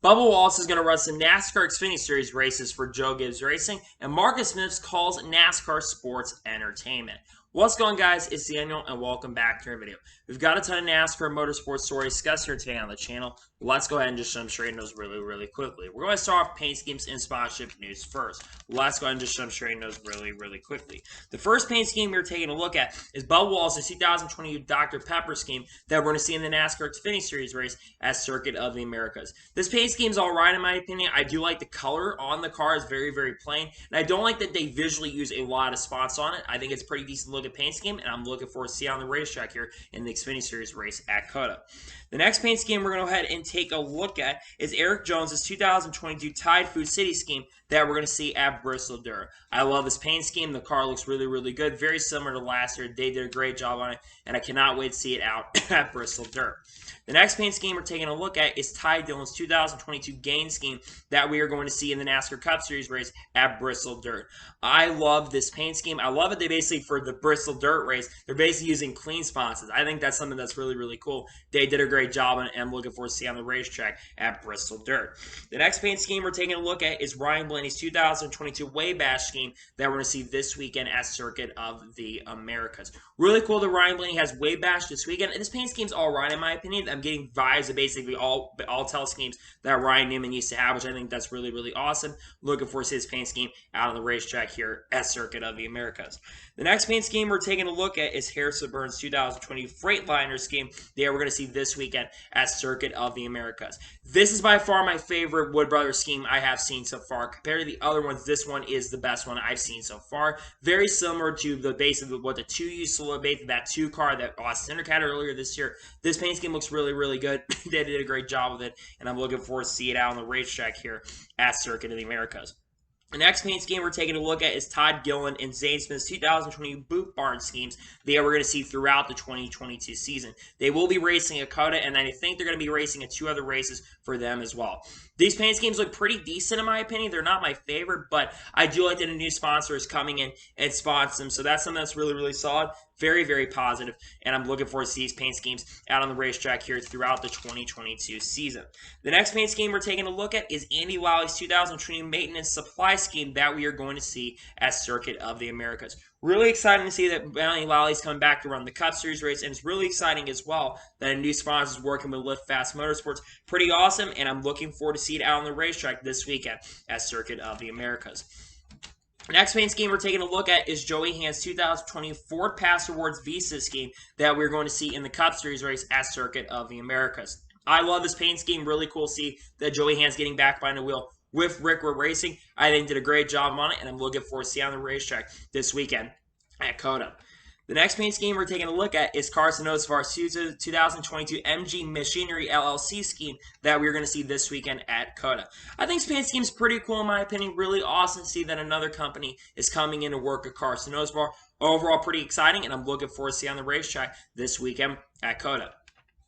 Bubba Wallace is going to run some NASCAR Xfinity Series races for Joe Gibbs Racing, and Marcus Smith calls NASCAR Sports Entertainment. What's going on, guys? It's Daniel, and welcome back to our video. We've got a ton of NASCAR motorsports stories discussed here today on the channel. Let's go ahead and just jump straight into those really quickly. We're going to start off paint schemes and sponsorship news first. Let's go ahead and just jump straight into those really quickly. The first paint scheme we're taking a look at is Bubba Wallace's 2022 Dr.Pepper scheme that we're going to see in the NASCAR Xfinity Series race at Circuit of the Americas. This paint scheme's all right in my opinion. I do like the color on the car is very plain, and I don't like that they visually use a lot of spots on it. I think it's a pretty decent looking paint scheme, and I'm looking forward to see it on the racetrack here in the Xfinity Series race at COTA. The next paint scheme we're going to go ahead and take a look at is Eric Jones's 2022 Tide Food City scheme that we're going to see at Bristol Dirt. I love this paint scheme. The car looks really good, very similar to last year. They did a great job on it, and I cannot wait to see it out at Bristol Dirt. The next paint scheme we're taking a look at is Ty Dillon's 2022 Gain scheme that we are going to see in the NASCAR Cup Series race at Bristol Dirt. I love this paint scheme. I love it. They basically, for the Bristol Dirt race, they're basically using clean sponsors. I think that's something that's really cool. They did a great job on it, and I'm looking forward to see on the racetrack at Bristol Dirt. The next paint scheme we're taking a look at is Ryan Blaney's 2022 Waybash scheme that we're going to see this weekend at Circuit of the Americas. Really cool that Ryan Blaney has Waybash this weekend, and this paint scheme's all right in my opinion. I'm getting vibes of basically all tell schemes that Ryan Newman used to have, which I think that's really awesome. Looking forward to his paint scheme out on the racetrack here at Circuit of the Americas. The next paint scheme we're taking a look at is Harrison Burns' 2020 Freightliner scheme that we're going to see this weekend at Circuit of the Americas. This is by far my favorite Wood Brothers scheme I have seen so far. Compared to the other ones, this one is the best one I've seen so far. Very similar to the base of what the 2 used to look, that 2 car that Austin Center had earlier this year. This paint scheme looks really good. They did a great job with it, and I'm looking forward to see it out on the racetrack here at Circuit of the Americas. The next paint scheme we're taking a look at is Todd Gillen and Zane Smith's 2020 Boot Barn schemes that we're going to see throughout the 2022 season. They will be racing at COTA, and I think they're going to be racing at 2 other races for them as well. These paint schemes look pretty decent in my opinion. They're not my favorite, but I do like that a new sponsor is coming in and sponsors them. So that's something that's really solid. Very positive, and I'm looking forward to see these paint schemes out on the racetrack here throughout the 2022 season. The next paint scheme we're taking a look at is Andy Lally 2020 Maintenance Supply scheme that we are going to see at Circuit of the Americas. Really exciting to see that Andy Lally's coming back to run the Cup Series race, and it's really exciting as well that a new sponsor is working with Lift Fast Motorsports. Pretty awesome, and I'm looking forward to see it out on the racetrack this weekend at Circuit of the Americas. Next paint scheme we're taking a look at is Joey Hand's 2020 Ford Pass Rewards Visa scheme that we're going to see in the Cup Series race at Circuit of the Americas. I love this paint scheme. Really cool to see that Joey Hand's getting back behind the wheel with Rickwood Racing. I think did a great job on it, and I'm looking forward to see it on the racetrack this weekend at COTA. The next paint scheme we're taking a look at is Carson Osvar's 2022 MG Machinery LLC scheme that we're going to see this weekend at COTA. I think this paint scheme is pretty cool in my opinion. Really awesome to see that another company is coming in to work with Carson Osvar. Overall, pretty exciting, and I'm looking forward to see on the racetrack this weekend at COTA.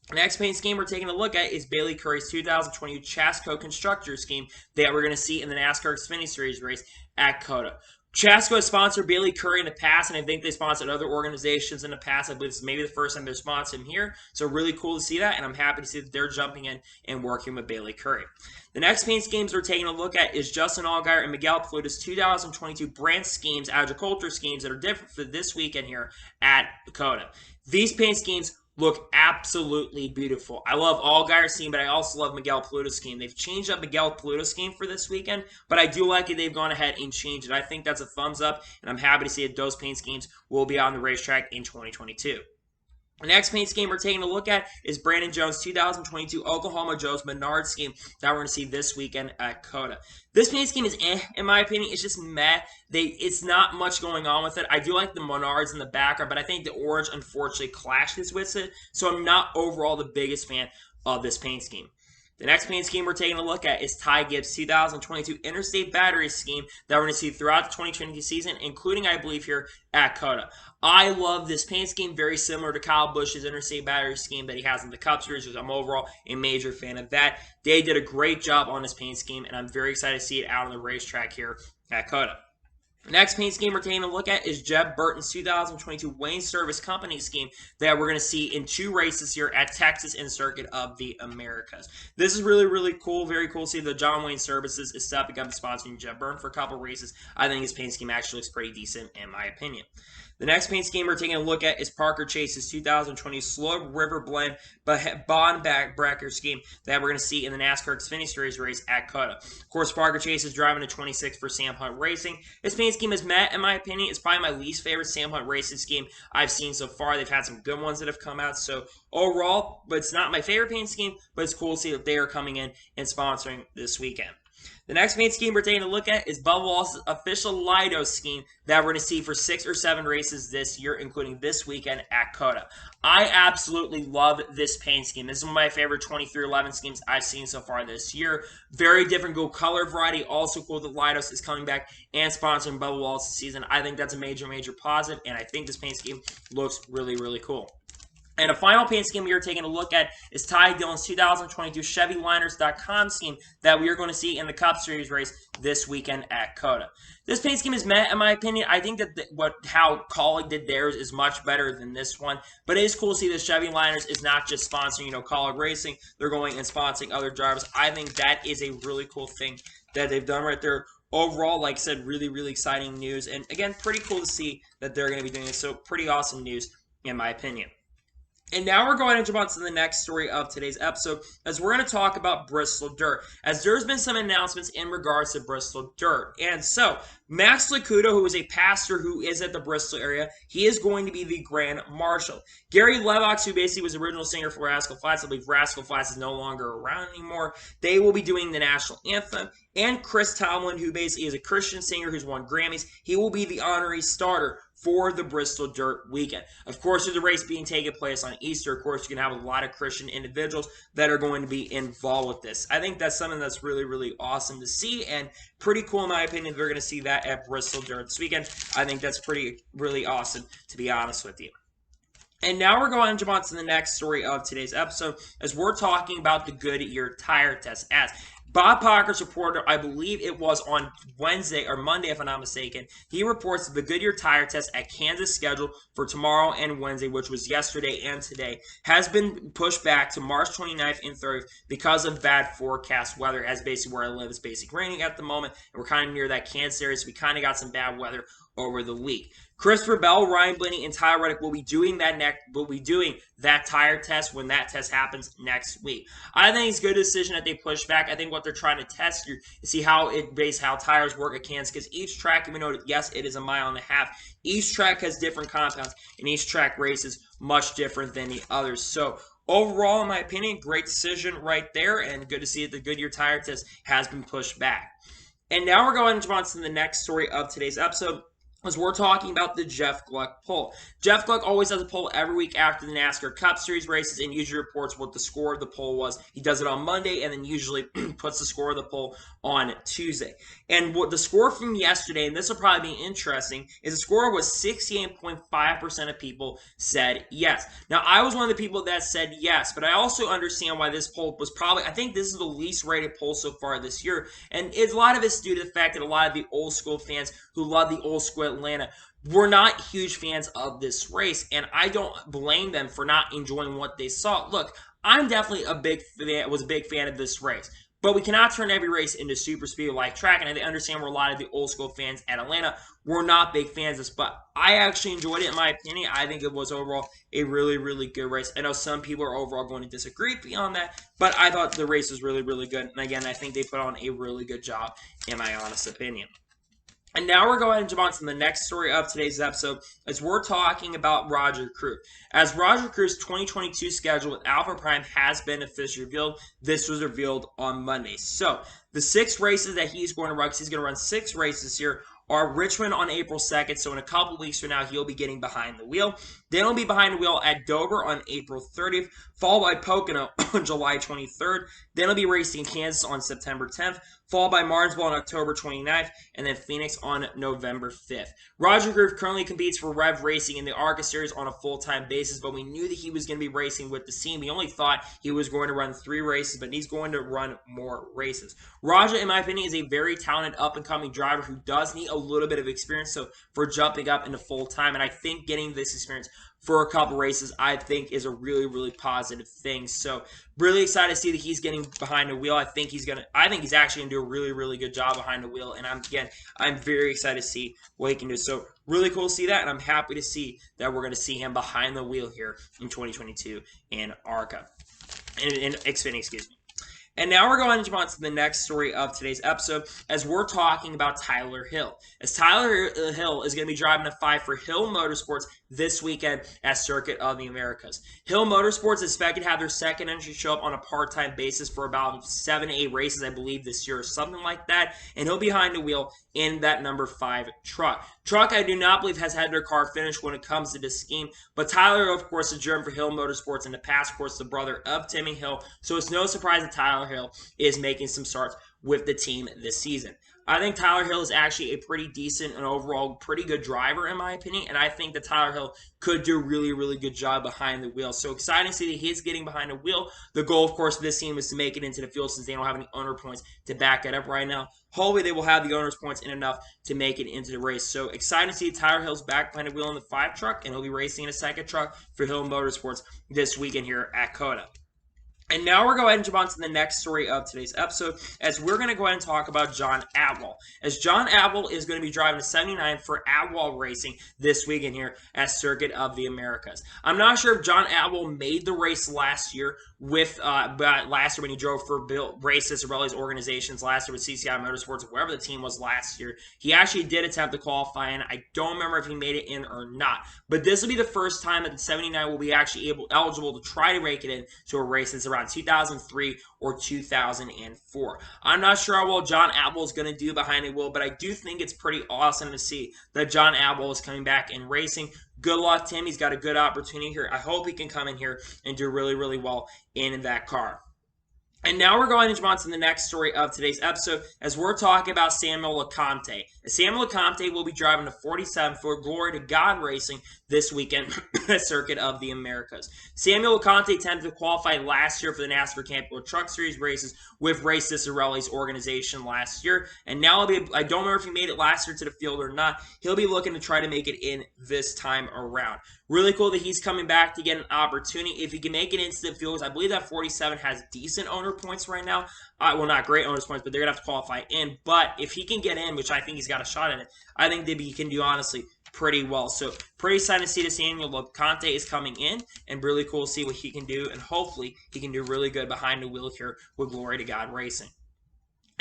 The next paint scheme we're taking a look at is Bailey Curry's 2020 Chasco Constructor scheme that we're going to see in the NASCAR Xfinity Series race at COTA. Chasco has sponsored Bailey Curry in the past, and I think they sponsored other organizations in the past. I believe this is maybe the first time they're sponsoring him here. So really cool to see that, and I'm happy to see that they're jumping in and working with Bailey Curry. The next paint schemes we're taking a look at is Justin Allgaier and Miguel Paluta's 2022 Branch schemes, agriculture schemes that are different for this weekend here at COTA. These paint schemes look absolutely beautiful. I love Allgaier's scheme, but I also love Miguel Paluta's scheme. They've changed up Miguel Paluta's scheme for this weekend, but I do like it. They've gone ahead and changed it. I think that's a thumbs up, and I'm happy to see that those paint schemes will be on the racetrack in 2022. The next paint scheme we're taking a look at is Brandon Jones' 2022 Oklahoma Joe's Menard scheme that we're going to see this weekend at COTA. This paint scheme is in my opinion. It's just meh. It's not much going on with it. I do like the Menards in the background, but I think the orange unfortunately clashes with it, so I'm not overall the biggest fan of this paint scheme. The next paint scheme we're taking a look at is Ty Gibbs' 2022 Interstate Battery scheme that we're going to see throughout the 2022 season, including, I believe, here at COTA. I love this paint scheme, very similar to Kyle Busch's Interstate Battery scheme that he has in the Cup Series, which I'm overall a major fan of that. They did a great job on this paint scheme, and I'm very excited to see it out on the racetrack here at COTA. Next paint scheme we're taking a look at is Jeb Burton's 2022 Wayne Service Company scheme that we're going to see in 2 races here at Texas and Circuit of the Americas. This is really, really cool. Very cool to see the John Wayne Services is stepping up and sponsoring Jeb Burton for a couple races. I think his paint scheme actually looks pretty decent in my opinion. The next paint scheme we're taking a look at is Parker Chase's 2020 Slow River Blend Bond Breaker scheme that we're going to see in the NASCAR Xfinity Series race at COTA. Of course, Parker Chase is driving a 26 for Sam Hunt Racing. His paint scheme is met, in my opinion. It's probably my least favorite Sam Hunt Racing scheme I've seen so far. They've had some good ones that have come out, so overall, but it's not my favorite paint scheme, but it's cool to see that they are coming in and sponsoring this weekend. The next paint scheme we're taking a look at is Bubba Wallace's official Lido scheme that we're going to see for 6 or 7 races this year, including this weekend at COTA. I absolutely love this paint scheme. This is one of my favorite 2311 schemes I've seen so far this year. Very different go color variety. Also cool that Lidos is coming back and sponsoring Bubba Wallace's season. I think that's a major, major positive, and I think this paint scheme looks really, really cool. And a final paint scheme we are taking a look at is Ty Dillon's 2022 ChevyLiners.com scheme that we are going to see in the Cup Series race this weekend at COTA. This paint scheme is met, in my opinion. I think that how Kaulig did theirs is much better than this one. But it is cool to see that Chevy Liners is not just sponsoring, Kaulig Racing. They're going and sponsoring other drivers. I think that is a really cool thing that they've done right there. Overall, like I said, really, really exciting news. And again, pretty cool to see that they're going to be doing this. So pretty awesome news, in my opinion. And now we're going to jump on to the next story of today's episode, as we're going to talk about Bristol Dirt, as there's been some announcements in regards to Bristol Dirt. And so, Max Lacuto, who is a pastor who is at the Bristol area, he is going to be the Grand Marshal. Gary Levox, who basically was the original singer for Rascal Flatts, I believe Rascal Flatts is no longer around anymore, they will be doing the national anthem. And Chris Tomlin, who basically is a Christian singer who's won Grammys, he will be the honorary starter for the Bristol Dirt weekend. Of course, with the race being taking place on Easter, of course, you can have a lot of Christian individuals that are going to be involved with this. I think that's something that's really, really awesome to see, and pretty cool in my opinion. We're going to see that at Bristol Dirt this weekend. I think that's really awesome, to be honest with you. And now we're going to jump on to the next story of today's episode, as we're talking about the Goodyear tire test. As Bob Pocker's reporter, I believe it was on Wednesday or Monday, if I'm not mistaken, he reports that the Goodyear tire test at Kansas scheduled for tomorrow and Wednesday, which was yesterday and today, has been pushed back to March 29th and 30th because of bad forecast weather, as basically where I live is basically raining at the moment, and we're kind of near that Kansas area, so we kind of got some bad weather over the week. Christopher Bell, Ryan Blaney, and Tyler Reddick will be doing that tire test when that test happens next week. I think it's a good decision that they push back. I think what they're trying to test here is see how tires work at Kansas, because each track, we know, yes, it is a mile and a half. Each track has different compounds, and each track races much different than the others. So overall, in my opinion, great decision right there, and good to see that the Goodyear tire test has been pushed back. And now we're going to jump on to the next story of today's episode, as we're talking about the Jeff Gluck poll. Jeff Gluck always does a poll every week after the NASCAR Cup Series races and usually reports what the score of the poll was. He does it on Monday and then usually puts the score of the poll on Tuesday. And what the score from yesterday, and this will probably be interesting, is the score was 68.5% of people said yes. Now, I was one of the people that said yes, but I also understand why this poll was probably, I think this is the least rated poll so far this year. And a lot of it's due to the fact that a lot of the old school fans who love the old school Atlanta were not huge fans of this race, and I don't blame them for not enjoying what they saw. Look, I'm definitely a big fan of this race, but we cannot turn every race into super speed like track, and I understand where a lot of the old school fans at Atlanta were not big fans of this, but I actually enjoyed it in my opinion. I think it was overall a really, really good race. I know some people are overall going to disagree beyond that, but I thought the race was really, really good, and again, I think they put on a really good job in my honest opinion. And now we're going to jump on to the next story of today's episode, as we're talking about Roger Crew. As Roger Crew's 2022 schedule with Alpha Prime has been officially revealed, this was revealed on Monday. So, the 6 races that he's going to run, because he's going to run 6 races here, are Richmond on April 2nd, so in a couple weeks from now, he'll be getting behind the wheel. Then he'll be behind the wheel at Dover on April 30th, followed by Pocono on July 23rd. Then he'll be racing in Kansas on September 10th, followed by Martinsville on October 29th, and then Phoenix on November 5th. Roger Crew currently competes for Rev Racing in the ARCA Series on a full-time basis, but we knew that he was going to be racing with the team. We only thought he was going to run 3 races, but he's going to run more races. Roger, in my opinion, is a very talented up-and-coming driver who does need a a little bit of experience. So for jumping up into full time, and I think getting this experience for a couple races, I think is a really, really positive thing. So really excited to see that he's getting behind the wheel. I think he's actually gonna do a really, really good job behind the wheel. And I'm very excited to see what he can do. So really cool to see that, and I'm happy to see that we're gonna see him behind the wheel here in 2022 in ARCA. In Xfinity, excuse me. And now we're going to jump on to the next story of today's episode as we're talking about Tyler Hill. As Tyler Hill is going to be driving a 5 for Hill Motorsports this weekend at Circuit of the Americas. Hill Motorsports is expected to have their second entry show up on a part-time basis for about 7 to 8 races, I believe, this year or something like that. And he'll be behind the wheel in that number 5 truck. Truck, I do not believe, has had their car finished when it comes to this scheme. But Tyler, of course, is driven for Hill Motorsports in the past, of course, the brother of Timmy Hill. So it's no surprise that Tyler Hill is making some starts with the team this season. I think Tyler Hill is actually a pretty decent and overall pretty good driver in my opinion, and I think that Tyler Hill could do a really, really good job behind the wheel. So exciting to see that he's getting behind the wheel. The goal, of course, of this team is to make it into the field since they don't have any owner points to back it up right now. Hopefully they will have the owner's points in enough to make it into the race. So excited to see Tyler Hill's back behind the wheel in the 5 truck, and he'll be racing in a second truck for Hill Motorsports this weekend here at COTA. And now we're going to jump on to the next story of today's episode as we're going to go ahead and talk about John Atwell. As John Atwell is going to be driving a 79 for Atwell Racing this weekend here at Circuit of the Americas. I'm not sure if John Atwell made the race last year with last year when he drove for Ray Cicerelli's organizations last year with CCI Motorsports, or wherever the team was last year. He actually did attempt to qualify, and I don't remember if he made it in or not. But this will be the first time that the 79 will be actually eligible to try to make it in to a race that's around 2003 or 2004. I'm not sure how well John Atwell is going to do behind the wheel, but I do think it's pretty awesome to see that John Atwell is coming back and racing. Good luck, Tim. He's got a good opportunity here. I hope he can come in here and do really, really well in that car. And now we're going to jump on to the next story of today's episode as we're talking about Samuel LeCompte. Samuel LeCompte will be driving a 47 for Glory to God Racing this weekend at Circuit of the Americas. Samuel LeCompte attempted to qualify last year for the NASCAR Camping Truck Series races with Ray Cicerelli's organization last year. And now I don't remember if he made it last year to the field or not. He'll be looking to try to make it in this time around. Really cool that he's coming back to get an opportunity. If he can make it into the field, I believe that 47 has decent owner points right now. Well, not great owner's points, but they're going to have to qualify in. But if he can get in, which I think he's got a shot at it, I think that he can do, honestly, pretty well. So pretty excited to see that Samuel LeCompte is coming in, and really cool to see what he can do. And hopefully he can do really good behind the wheel here with Glory to God Racing.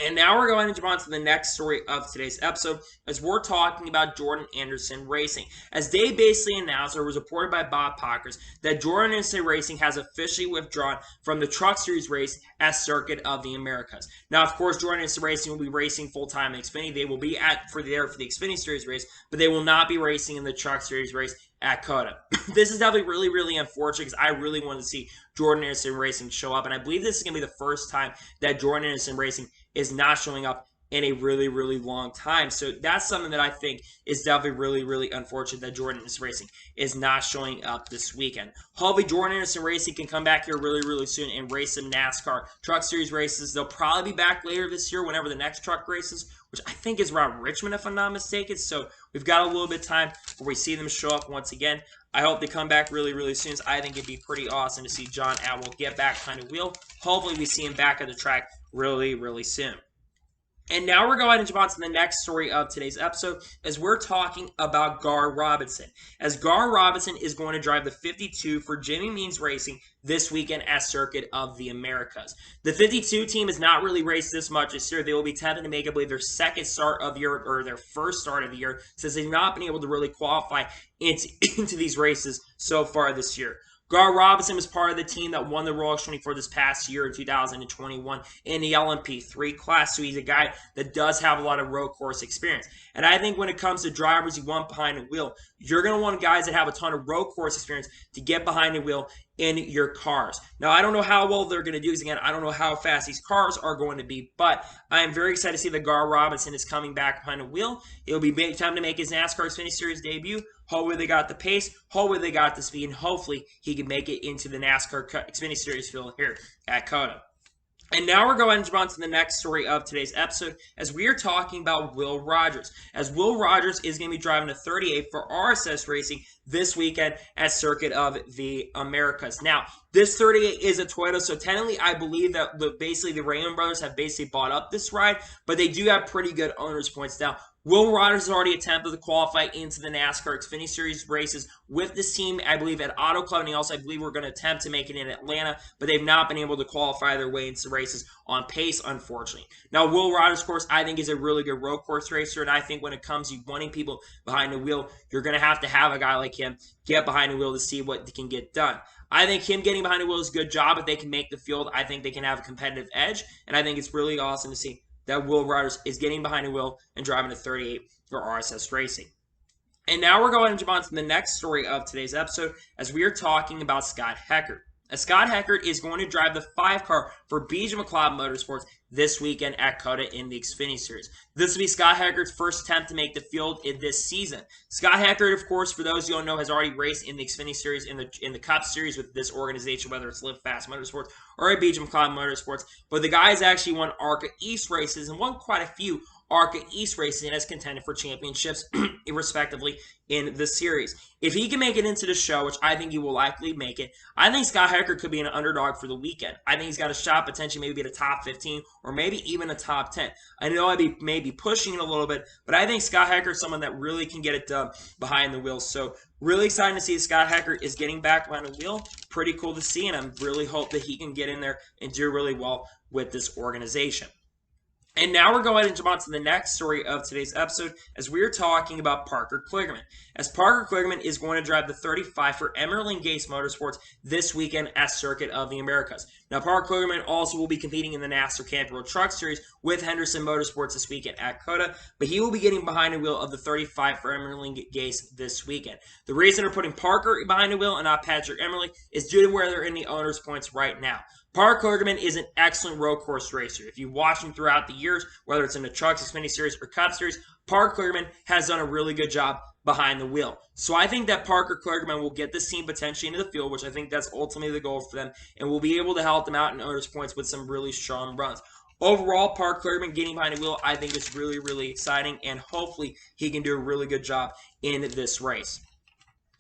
And now we're going to jump on to the next story of today's episode as we're talking about Jordan Anderson Racing. As they basically announced, or was reported by Bob Pockers, that Jordan Anderson Racing has officially withdrawn from the Truck Series race at Circuit of the Americas. Now, of course, Jordan Anderson Racing will be racing full-time in Xfinity. They will be for the Xfinity Series race, but they will not be racing in the Truck Series race at COTA. This is definitely really, really unfortunate because I really wanted to see Jordan Anderson Racing show up, and I believe this is going to be the first time that Jordan Anderson Racing is not showing up in a really, really long time. So that's something that I think is definitely really, really unfortunate that Jordan Anderson Racing is not showing up this weekend. Hopefully Jordan Anderson Racing can come back here really, really soon and race some NASCAR Truck Series races. They'll probably be back later this year whenever the next truck races, which I think is around Richmond if I'm not mistaken. So we've got a little bit of time before we see them show up once again. I hope they come back really, really soon. I think it'd be pretty awesome to see John Atwell get back behind the wheel. Hopefully we see him back at the track really, really soon. And now we're going to jump on to the next story of today's episode as we're talking about Gar Robinson. As Gar Robinson is going to drive the 52 for Jimmy Means Racing this weekend at Circuit of the Americas. The 52 team has not really raced this much this year. They will be attempting to make, I believe, their second start of the year, or their first start of the year, since they've not been able to really qualify into these races so far this year. Gar Robinson was part of the team that won the Rolex 24 this past year in 2021 in the LMP3 class, so he's a guy that does have a lot of road course experience. And I think when it comes to drivers you want behind the wheel, you're going to want guys that have a ton of road course experience to get behind the wheel in your cars. Now, I don't know how well they're going to do this again. I don't know how fast these cars are going to be, but I am very excited to see that Gar Robinson is coming back behind the wheel. It'll be time to make his NASCAR Xfinity Series debut. Hopefully they got the pace, hopefully they got the speed, and hopefully he can make it into the NASCAR Xfinity Series field here at COTA. And now we're going to jump on to the next story of today's episode as we are talking about Will Rogers. As Will Rogers is going to be driving a 38 for RSS Racing this weekend at Circuit of the Americas. Now, this 38 is a Toyota, so technically I believe that basically the Raymond brothers have basically bought up this ride, but they do have pretty good owner's points. Now, Will Rogers has already attempted to qualify into the NASCAR Xfinity Series races with this team, I believe, at Auto Club, and he also, I believe, we're going to attempt to make it in Atlanta, but they've not been able to qualify their way into races on pace, unfortunately. Now, Will Rogers, of course, I think is a really good road course racer, and I think when it comes to wanting people behind the wheel, you're going to have a guy like him get behind the wheel to see what can get done. I think him getting behind the wheel is a good job. If they can make the field, I think they can have a competitive edge, and I think it's really awesome to see that Will Rogers is getting behind the wheel and driving a 38 for RSS Racing. And now we're going to jump on to the next story of today's episode as we are talking about Scott Heckert. Scott Heckert is going to drive the 5-car for BJ McLeod Motorsports this weekend at COTA in the Xfinity Series. This will be Scott Heckert's first attempt to make the field in this season. Scott Heckert, of course, for those you don't know, has already raced in the Xfinity Series, in the Cup Series with this organization, whether it's Live Fast Motorsports or a BJ McLeod Motorsports. But the guy has actually won ARCA East races and won quite a few ARCA East races and has contended for championships, respectively, in the series. If he can make it into the show, which I think he will likely make it, I think Scott Heckert could be an underdog for the weekend. I think he's got a shot potentially maybe at a top 15 or maybe even a top 10. I know I'd be maybe pushing it a little bit, but I think Scott Heckert is someone that really can get it done behind the wheel. So really exciting to see Scott Heckert is getting back behind the wheel. Pretty cool to see, and I really hope that he can get in there and do really well with this organization. And now we're going to jump on to the next story of today's episode as we're talking about Parker Kligerman. As Parker Kligerman is going to drive the 35 for Emerald Gase Motorsports this weekend at Circuit of the Americas. Now, Parker Kligerman also will be competing in the NASCAR Camping World Truck Series with Henderson Motorsports this weekend at COTA, but he will be getting behind the wheel of the 35 for Emerald Gase this weekend. The reason they're putting Parker behind the wheel and not Patrick Emerling is due to where they're in the owner's points right now. Parker Kligerman is an excellent road course racer. If you watch him throughout the years, whether it's in the Trucks, Xfinity Series, or Cup Series, Parker Kligerman has done a really good job behind the wheel. So I think that Parker Kligerman will get this team potentially into the field, which I think that's ultimately the goal for them, and will be able to help them out in owners' points with some really strong runs. Overall, Parker Kligerman getting behind the wheel, I think is really, really exciting, and hopefully he can do a really good job in this race.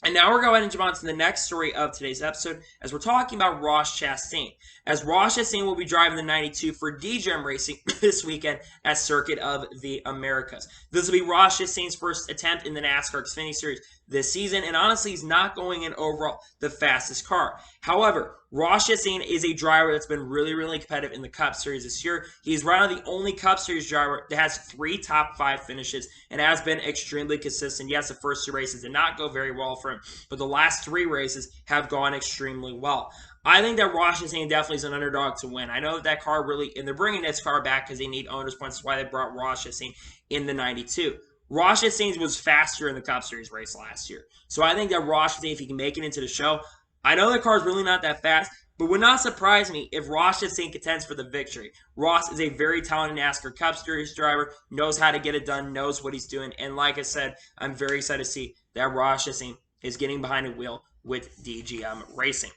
And now we're going to jump on to the next story of today's episode as we're talking about Ross Chastain. As Ross Chastain will be driving the 92 for DGM Racing this weekend at Circuit of the Americas. This will be Ross Chastain's first attempt in the NASCAR Xfinity Series this season, and honestly, he's not going in overall the fastest car. However, Ross Chastain is a driver that's been really, really competitive in the Cup Series this year. He's right now the only Cup Series driver that has 3 top 5 finishes and has been extremely consistent. Yes, the first 2 races did not go very well for him, but the last 3 races have gone extremely well. I think that Ross Chastain definitely is an underdog to win. I know that car really, and they're bringing this car back because they need owners' points. That's why they brought Ross Chastain in the 92. Ross Chastain was faster in the Cup Series race last year. So I think that Ross Chastain, if he can make it into the show, I know the car is really not that fast, but would not surprise me if Ross Chastain contends for the victory. Ross is a very talented NASCAR Cup Series driver, knows how to get it done, knows what he's doing, and like I said, I'm very excited to see that Ross Chastain is getting behind the wheel with DGM Racing.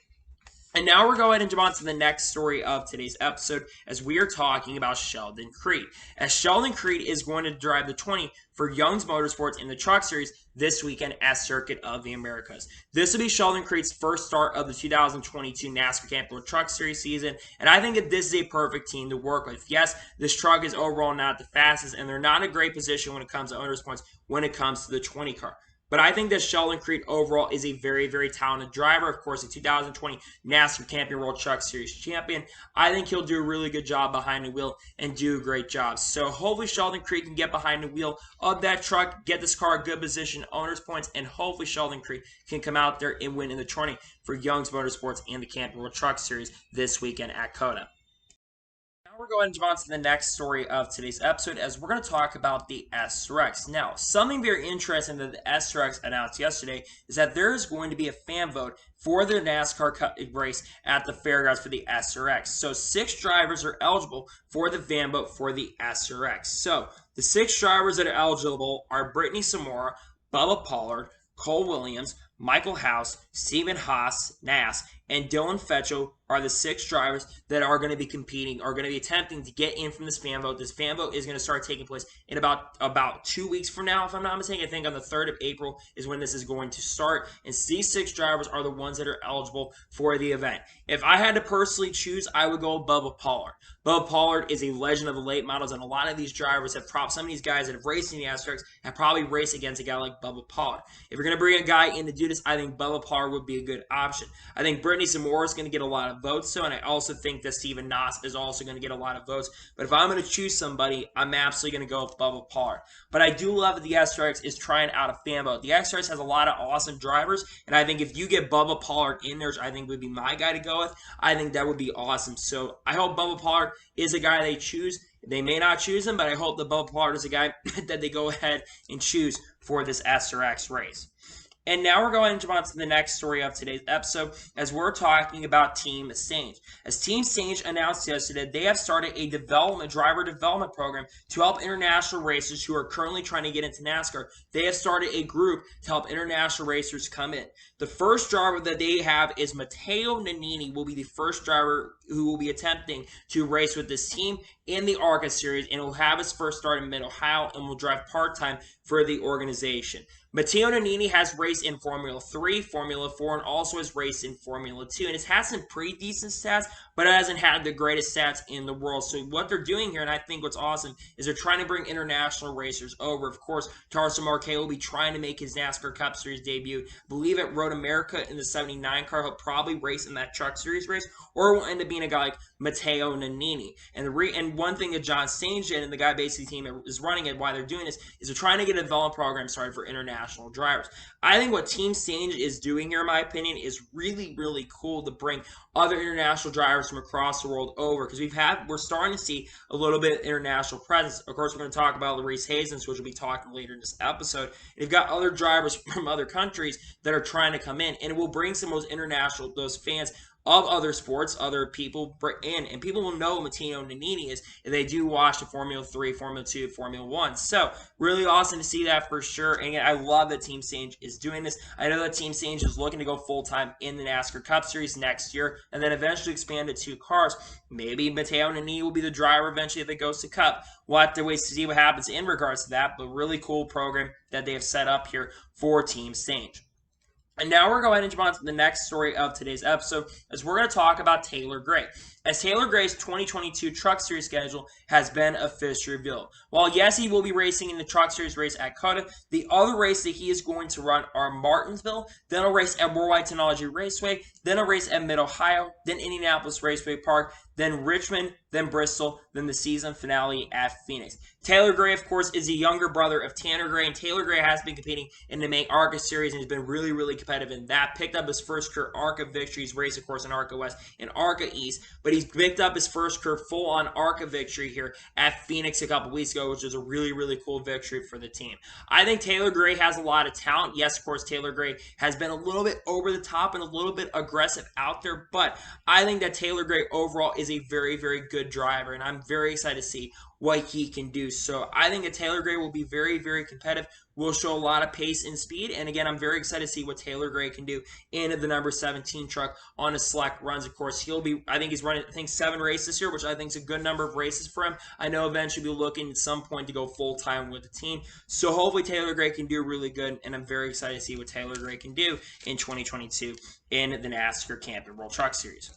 And now we're going to jump on to the next story of today's episode as we are talking about Sheldon Creed. As Sheldon Creed is going to drive the 20 for Young's Motorsports in the Truck Series this weekend at Circuit of the Americas. This will be Sheldon Creed's first start of the 2022 NASCAR Camping World Truck Series season, and I think that this is a perfect team to work with. Yes, this truck is overall not the fastest, and they're not in a great position when it comes to owners' points when it comes to the 20 car. But I think that Sheldon Creed overall is a very, very talented driver. Of course, a 2020 NASCAR Camping World Truck Series champion. I think he'll do a really good job behind the wheel and do a great job. So hopefully Sheldon Creed can get behind the wheel of that truck, get this car a good position, owner's points, and hopefully Sheldon Creed can come out there and win in the 20 for Young's Motorsports and the Camping World Truck Series this weekend at COTA. We're going to jump on to the next story of today's episode as we're going to talk about the SRX. Now, something very interesting that the SRX announced yesterday is that there is going to be a fan vote for the NASCAR Cup race at the fairgrounds for the SRX. So 6 drivers are eligible for the fan vote for the SRX. So the 6 drivers that are eligible are Brittany Samora, Bubba Pollard, Cole Williams, Michael House, Stephen Haas, NAS, and Dylan Fetchel are the 6 drivers that are going to be competing, are going to be attempting to get in from this fan vote. This fan vote is going to start taking place in about 2 weeks from now, if I'm not mistaken. I think on the 3rd of April is when this is going to start. And these 6 drivers are the ones that are eligible for the event. If I had to personally choose, I would go Bubba Pollard. Bubba Pollard is a legend of the late models, and a lot of these drivers have some of these guys that have raced in the NASCAR have probably raced against a guy like Bubba Pollard. If you're going to bring a guy in to do this, I think Bubba Pollard would be a good option. I think Brittany Zamora is going to get a lot of votes, and I also think that Stephen Naas is also going to get a lot of votes. But if I'm going to choose somebody, I'm absolutely going to go with Bubba Pollard. But I do love that the SRX is trying out a fan vote. The SRX has a lot of awesome drivers, and I think if you get Bubba Pollard in there, I think would be my guy to go with. I think that would be awesome. So I hope Bubba Pollard is a guy they choose. They may not choose him, but I hope that Bubba Pollard is a guy that they go ahead and choose for this SRX race. And now we're going to jump on to the next story of today's episode as we're talking about Team Sainj. As Team Sainj announced yesterday, they have started a driver development program to help international racers who are currently trying to get into NASCAR. They have started a group to help international racers come in. The first driver that they have is Matteo Nannini, will be the first driver who will be attempting to race with this team in the ARCA series, and will have his first start in Mid-Ohio and will drive part-time for the organization. Matteo Nannini has raced in Formula 3, Formula 4, and also has raced in Formula 2. And it's had some pretty decent stats, but it hasn't had the greatest stats in the world. So what they're doing here, and I think what's awesome, is they're trying to bring international racers over. Of course, Tarso Marquez will be trying to make his NASCAR Cup Series debut. I believe at Road America in the 79 car, he'll probably race in that Truck Series race, or will end up being a guy like Matteo Nannini. And one thing that John Sainj did, and the guy basically team is running it, why they're doing this, is they're trying to get a development program started for international drivers. I think what Team Sainj is doing here, in my opinion, is really, really cool to bring other international drivers from across the world over, because we're starting to see a little bit of international presence. Of course, we're going to talk about Larice Hazens, which we'll be talking later in this episode. And you've got other drivers from other countries that are trying to come in, and it will bring some of those fans of other sports, other people in, and people will know who Matteo Nannini is if they do watch the Formula 3, Formula 2, Formula 1. So, really awesome to see that for sure. And again, I love that Team Sainj is doing this. I know that Team Sainj is looking to go full-time in the NASCAR Cup Series next year, and then eventually expand to 2 cars. Maybe Matteo Nannini will be the driver eventually if it goes to Cup. We'll have to wait to see what happens in regards to that, but really cool program that they have set up here for Team Sainj. And now we're going to jump on to the next story of today's episode, as we're going to talk about Taylor Gray. As Taylor Gray's 2022 Truck Series schedule has been officially revealed. While yes, he will be racing in the Truck Series race at COTA, the other race that he is going to run are Martinsville, then a race at Worldwide Technology Raceway, then a race at Mid-Ohio, then Indianapolis Raceway Park, then Richmond, then Bristol, then the season finale at Phoenix. Taylor Gray, of course, is the younger brother of Tanner Gray, and Taylor Gray has been competing in the main ARCA series and has been really, really competitive in that. Picked up his first career ARCA victories, raced, of course, in ARCA West and ARCA East, but he's picked up his first career full-on ARCA victory here at Phoenix a couple weeks ago, which is a really, really cool victory for the team. I think Taylor Gray has a lot of talent. Yes, of course, Taylor Gray has been a little bit over the top and a little bit aggressive out there, but I think that Taylor Gray overall is a very, very good driver, and I'm very excited to see what he can do. So I think that Taylor Gray will be very, very competitive, will show a lot of pace and speed, and again, I'm very excited to see what Taylor Gray can do in the number 17 truck on his select runs. Of course, I think he's running, 7 races this year, which I think is a good number of races for him. I know eventually he'll be looking at some point to go full-time with the team, so hopefully Taylor Gray can do really good, and I'm very excited to see what Taylor Gray can do in 2022 in the NASCAR Camping World Truck Series.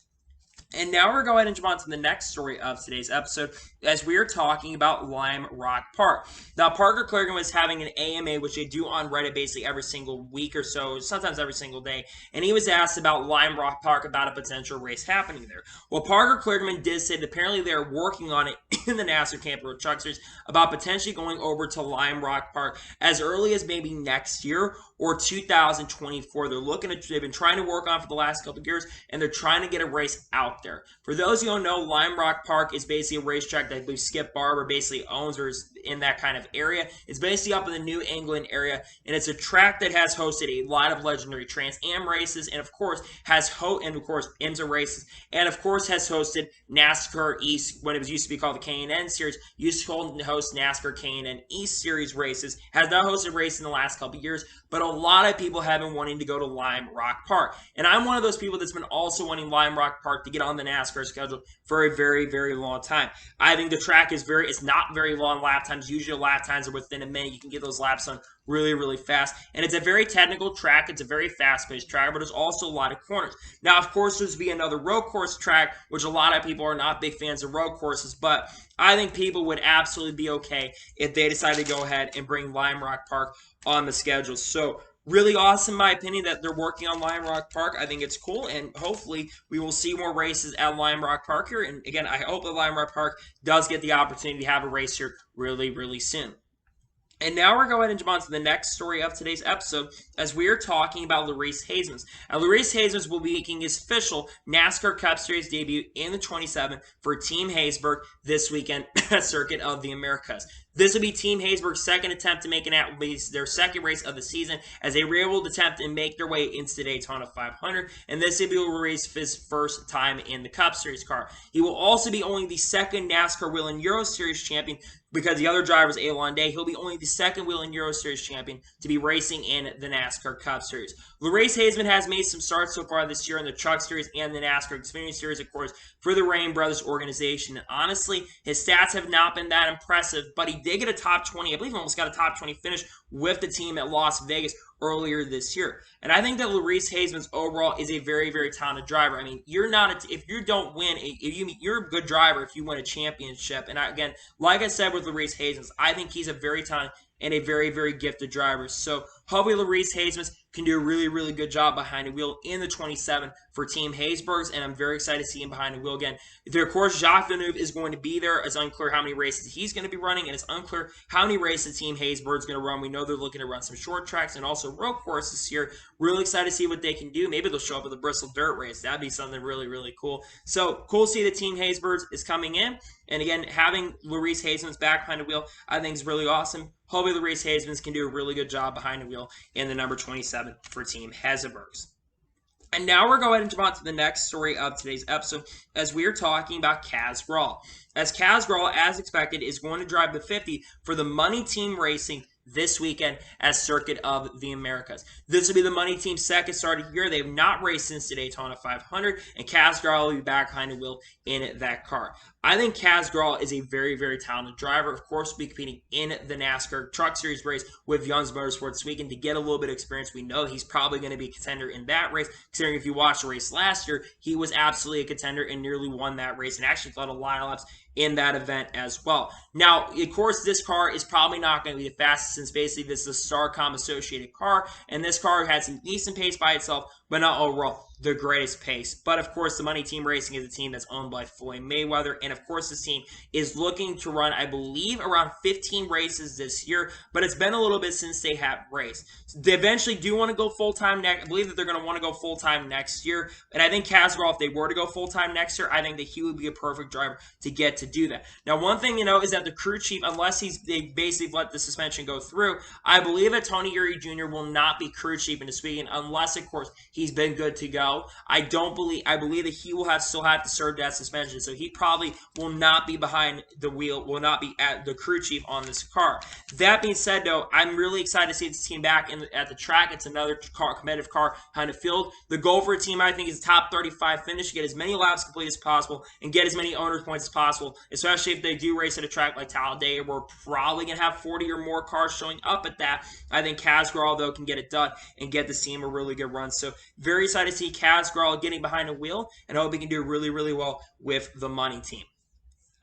And now we're going to jump on to the next story of today's episode, as we are talking about Lime Rock Park. Now, Parker Kligerman is having an AMA, which they do on Reddit basically every single week or so, sometimes every single day, and he was asked about Lime Rock Park, about a potential race happening there. Well, Parker Kligerman did say that apparently they're working on it in the NASCAR Camping World Truck Series about potentially going over to Lime Rock Park as early as maybe next year or 2024. They've been trying to work on it for the last couple of years, and they're trying to get a race out there. For those who don't know, Lime Rock Park is basically a racetrack that I believe Skip Barber basically owns or is in that kind of area. It's basically up in the New England area, and it's a track that has hosted a lot of legendary Trans Am races, and of course IMSA races, and of course has hosted NASCAR East when it was used to be called the K&N Series. Used to host NASCAR K&N East Series races. Has not hosted races in the last couple years, but a lot of people have been wanting to go to Lime Rock Park, and I'm one of those people that's been also wanting Lime Rock Park to get on the NASCAR schedule for a very, very long time. I think the track is it's not very long lap times. Usually lap times are within a minute. You can get those laps on really, really fast. And it's a very technical track. It's a very fast-paced track, but there's also a lot of corners. Now, of course, there's be another road course track, which a lot of people are not big fans of road courses, but I think people would absolutely be okay if they decided to go ahead and bring Lime Rock Park on the schedule. So really awesome, in my opinion, that they're working on Lime Rock Park. I think it's cool, and hopefully we will see more races at Lime Rock Park here. And again, I hope that Lime Rock Park does get the opportunity to have a race here really, really soon. And now we're going to jump on to the next story of today's episode, as we are talking about Larice Haismans. Now, Larice Haismans will be making his official NASCAR Cup Series debut in the 27 for Team Haysburg this weekend at Circuit of the Americas. This will be Team Haysburg's second attempt to make their second race of the season, as they were able to attempt and make their way into the Daytona 500, and this will be Larice's first time in the Cup Series car. He will also be only the second NASCAR Wheel and Euro Series champion, because the other driver is Alon Day. He'll be only the second Wheel and Euro Series champion to be racing in the NASCAR Cup Series. Larice Haismans has made some starts so far this year in the Truck Series and the NASCAR Xfinity Series, of course, for the Rain Brothers organization. And honestly, his stats have not been that impressive, but he did get a top 20, I believe he almost got a top 20 finish with the team at Las Vegas earlier this year. And I think that Larice Haismans overall is a very, very talented driver. I mean, if you don't win, you're a good driver if you win a championship. And again, like I said with Larice Haismans, I think he's a very talented and a very, very gifted driver. So hopefully Larice Haismans can do a really, really good job behind the wheel in the 27 for Team Haysburgs, and I'm very excited to see him behind the wheel again. Of course, Jacques Villeneuve is going to be there. It's unclear how many races he's going to be running, and it's unclear how many races Team Haysburg is going to run. We know they're looking to run some short tracks and also road courses this year. Really excited to see what they can do. Maybe they'll show up at the Bristol Dirt Race. That'd be something really, really cool. So cool to see that Team Haysburgs is coming in. And again, having Larice Haismans back behind the wheel, I think is really awesome. Hopefully Larice Haismans can do a really good job behind the wheel in the number 27 for Team Haysburgs. And now we're going to jump on to the next story of today's episode, as we are talking about Kaz Grala. As Kaz Grala, as expected, is going to drive the 50 for the Money Team Racing this weekend at Circuit of the Americas. This will be the Money Team's second start of the year. They have not raced since the Daytona 500, and Kaz Grala will be back behind the wheel in that car. I think Kaz Grala is a very, very talented driver. Of course, will be competing in the NASCAR Truck Series race with Young's Motorsports this weekend to get a little bit of experience. We know he's probably going to be a contender in that race, considering if you watched the race last year, he was absolutely a contender and nearly won that race and actually led a lot of laps in that event as well. Now, of course, this car is probably not going to be the fastest, since basically this is a Starcom associated car, and this car had some decent pace by itself, but not overall the greatest pace. But of course, the Money Team Racing is a team that's owned by Floyd Mayweather, and of course, this team is looking to run, I believe, around 15 races this year, but it's been a little bit since they have raced. So they eventually do want to go full-time next. I believe that they're going to want to go full-time next year, and I think Kaz Grala, if they were to go full-time next year, I think that he would be a perfect driver to get to do that. Now, one thing you know is that the crew chief, unless they basically let the suspension go through, I believe that Tony Eury Jr. will not be crew chief in this weekend, unless, of course, he's been good to go. I believe that he will still have to serve that suspension, so he probably will not be behind the wheel, will not be at the crew chief on this car. That being said, though, I'm really excited to see this team back at the track. It's another competitive car kind of field. The goal for a team, I think, is top 35 finish, get as many laps complete as possible, and get as many owners points as possible, especially if they do race at a track like Talladega. We're probably going to have 40 or more cars showing up at that. I think Kaz Grala, though, can get it done and get this team a really good run. So very excited to see Kaz Grala getting behind the wheel, and I hope he can do really, really well with the Money Team.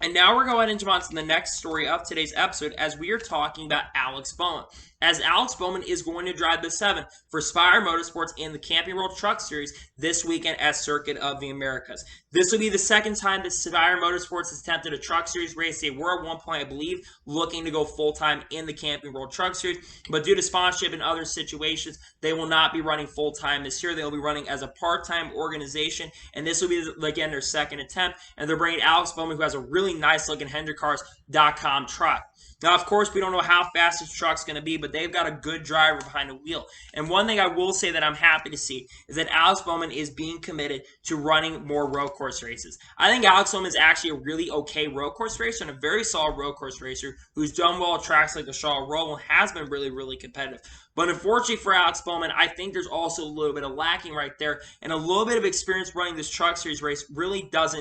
And now we're going to jump on to the next story of today's episode, as we are talking about Alex Bowman. as Alex Bowman is going to drive the 7 for Spire Motorsports in the Camping World Truck Series this weekend at Circuit of the Americas. This will be the second time that Spire Motorsports has attempted a Truck Series race. They were at one point, I believe, looking to go full-time in the Camping World Truck Series, but due to sponsorship and other situations, they will not be running full-time this year. They'll be running as a part-time organization, and this will be, again, their second attempt, and they're bringing Alex Bowman, who has a really nice-looking HendrickCars.com truck. Now, of course, we don't know how fast this truck's going to be, but they've got a good driver behind the wheel. And one thing I will say that I'm happy to see is that Alex Bowman is being committed to running more road course races. I think Alex Bowman is actually a really okay road course racer and a very solid road course racer who's done well at tracks like the Charlotte Roval and has been really, really competitive. But unfortunately for Alex Bowman, I think there's also a little bit of lacking right there, and a little bit of experience running this Truck Series race really does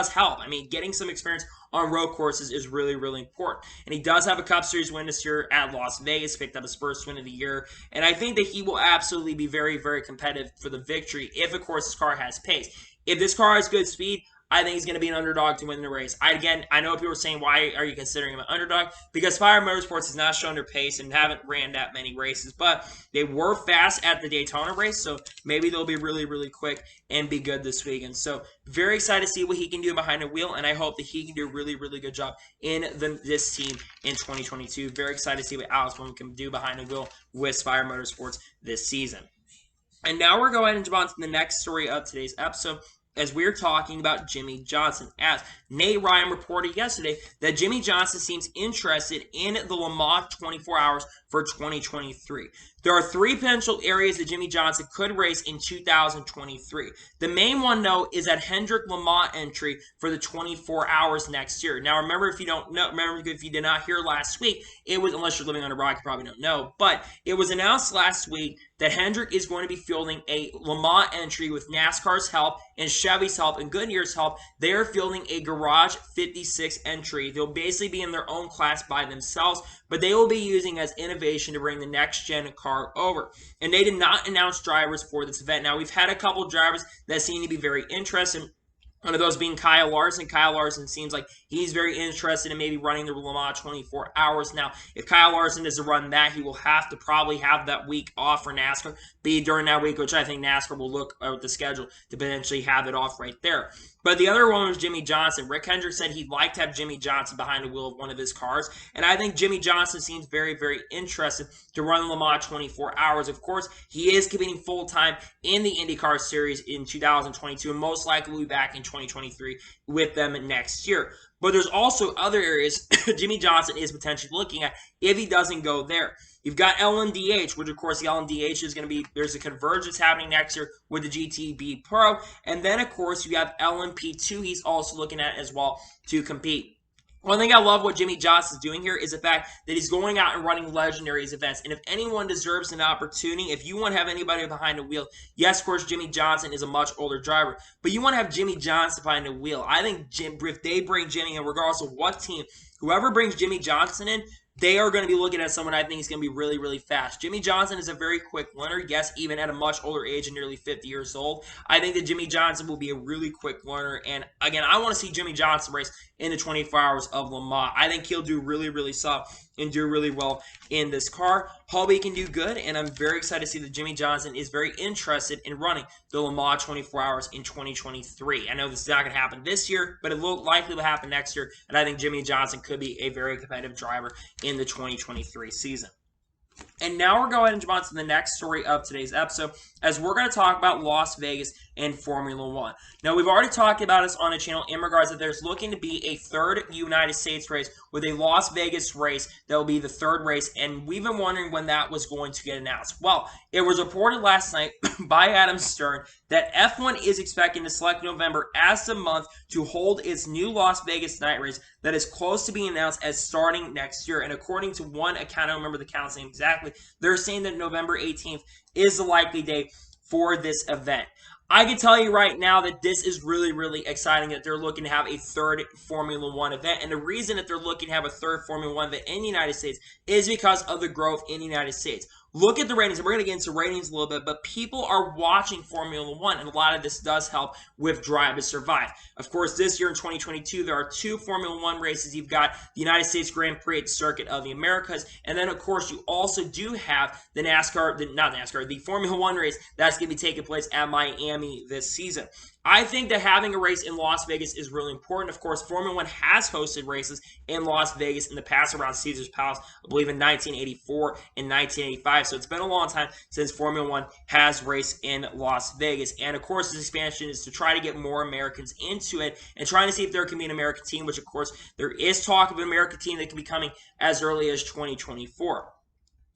help. I mean, getting some experience on road courses is really, really important. And he does have a Cup Series win this year at Las Vegas, picked up his first win of the year, and I think that he will absolutely be very, very competitive for the victory if, of course, his car has pace. If this car has good speed, I think he's going to be an underdog to win the race. I know people are saying, why are you considering him an underdog? Because Spire Motorsports has not shown their pace and haven't ran that many races. But they were fast at the Daytona race, so maybe they'll be really, really quick and be good this weekend. So very excited to see what he can do behind the wheel, and I hope that he can do a really, really good job in this team in 2022. Very excited to see what Alex Bowman can do behind the wheel with Spire Motorsports this season. And now we're going to jump on to the next story of today's episode, as we're talking about Jimmie Johnson, as Nate Ryan reported yesterday that Jimmie Johnson seems interested in the Le Mans 24 Hours for 2023. There are 3 potential areas that Jimmie Johnson could race in 2023. The main one, though, is that Hendrick Le Mans entry for the 24 Hours next year. Now, remember, if you did not hear last week, it was, unless you're living under a rock, you probably don't know, but it was announced last week that Hendrick is going to be fielding a Le Mans entry with NASCAR's help and Chevy's help and Goodyear's help. They are fielding a Garage 56 entry. They'll basically be in their own class by themselves, but they will be using as innovation to bring the next-gen car over. And they did not announce drivers for this event. Now, we've had a couple drivers that seem to be very interested. One of those being Kyle Larson. Kyle Larson seems like he's very interested in maybe running the Le Mans 24 Hours. Now, if Kyle Larson does run that, he will have to probably have that week off for NASCAR, be during that week, which I think NASCAR will look at the schedule to potentially have it off right there. But the other one was Jimmie Johnson. Rick Hendrick said he'd like to have Jimmie Johnson behind the wheel of one of his cars. And I think Jimmie Johnson seems very, very interested to run Le Mans 24 Hours. Of course, he is competing full-time in the IndyCar Series in 2022 and most likely will be back in 2023 with them next year. But there's also other areas Jimmie Johnson is potentially looking at if he doesn't go there. You've got LMDH, which of course the LMDH is going to be, there's a convergence happening next year with the GTB Pro. And then of course you have LMP2 he's also looking at as well to compete. One thing I love what Jimmie Johnson is doing here is the fact that he's going out and running Legendaries events. And if anyone deserves an opportunity, if you want to have anybody behind the wheel, yes, of course, Jimmie Johnson is a much older driver, but you want to have Jimmie Johnson behind the wheel. I think if they bring Jimmie in, regardless of what team, whoever brings Jimmie Johnson in, they are going to be looking at someone I think is going to be really, really fast. Jimmie Johnson is a very quick learner. Yes, even at a much older age of nearly 50 years old. I think that Jimmie Johnson will be a really quick learner. And again, I want to see Jimmie Johnson race in the 24 Hours of Le Mans. I think he'll do really, really soft and do really well in this car. Hobie can do good, and I'm very excited to see that Jimmie Johnson is very interested in running the Le Mans 24 Hours in 2023. I know this is not going to happen this year, but it will likely happen next year, and I think Jimmie Johnson could be a very competitive driver in the 2023 season. And now we're going to jump on to the next story of today's episode, as we're going to talk about Las Vegas and Formula One. Now, we've already talked about this on the channel in regards that there's looking to be a third United States race with a Las Vegas race that will be the third race, and we've been wondering when that was going to get announced. Well, it was reported last night by Adam Stern that F1 is expecting to select November as the month to hold its new Las Vegas night race that is close to being announced as starting next year. And according to one account, I don't remember the account's name exactly, they're saying that November 18th is the likely date for this event. I can tell you right now that this is really, really exciting that they're looking to have a third Formula One event. And the reason that they're looking to have a third Formula One event in the United States is because of the growth in the United States. look at the ratings, and we're going to get into ratings a little bit, but people are watching Formula One, and a lot of this does help with Drive to Survive. Of course, this year in 2022, there are 2 Formula One races. You've got the United States Grand Prix at the Circuit of the Americas, and then, of course, you also do have the the Formula One race that's going to be taking place at Miami this season. I think that having a race in Las Vegas is really important. Of course, Formula One has hosted races in Las Vegas in the past around Caesar's Palace, I believe in 1984 and 1985. So it's been a long time since Formula One has raced in Las Vegas. And of course, this expansion is to try to get more Americans into it and trying to see if there can be an American team, which of course there is talk of an American team that can be coming as early as 2024.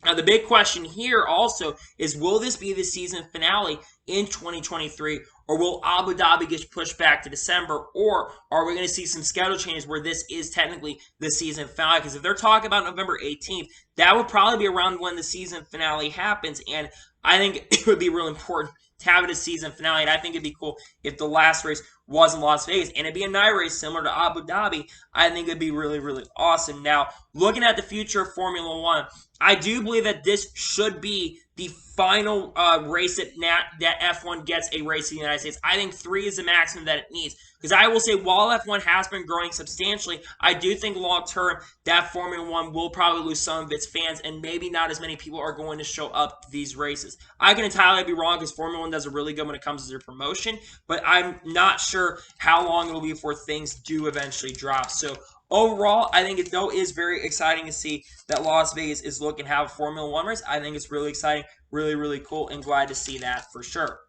Now, the big question here also is, will this be the season finale in 2023, or will Abu Dhabi get pushed back to December, or are we going to see some schedule changes where this is technically the season finale? Because if they're talking about November 18th, that would probably be around when the season finale happens, and I think it would be really important to have it a season finale, and I think it'd be cool if the last race was in Las Vegas, and it'd be a night race similar to Abu Dhabi. I think it'd be really, really awesome. Now, looking at the future of Formula One, I do believe that this should be the final race that F1 gets a race in the United States. I think 3 is the maximum that it needs. Because I will say, while F1 has been growing substantially, I do think long-term that Formula 1 will probably lose some of its fans, and maybe not as many people are going to show up to these races. I can entirely be wrong, because Formula 1 does it really good when it comes to their promotion, but I'm not sure how long it will be before things do eventually drop. So overall, I think it though is very exciting to see that Las Vegas is looking to have a Formula 1 race. I think it's really exciting, really, really cool, and glad to see that for sure.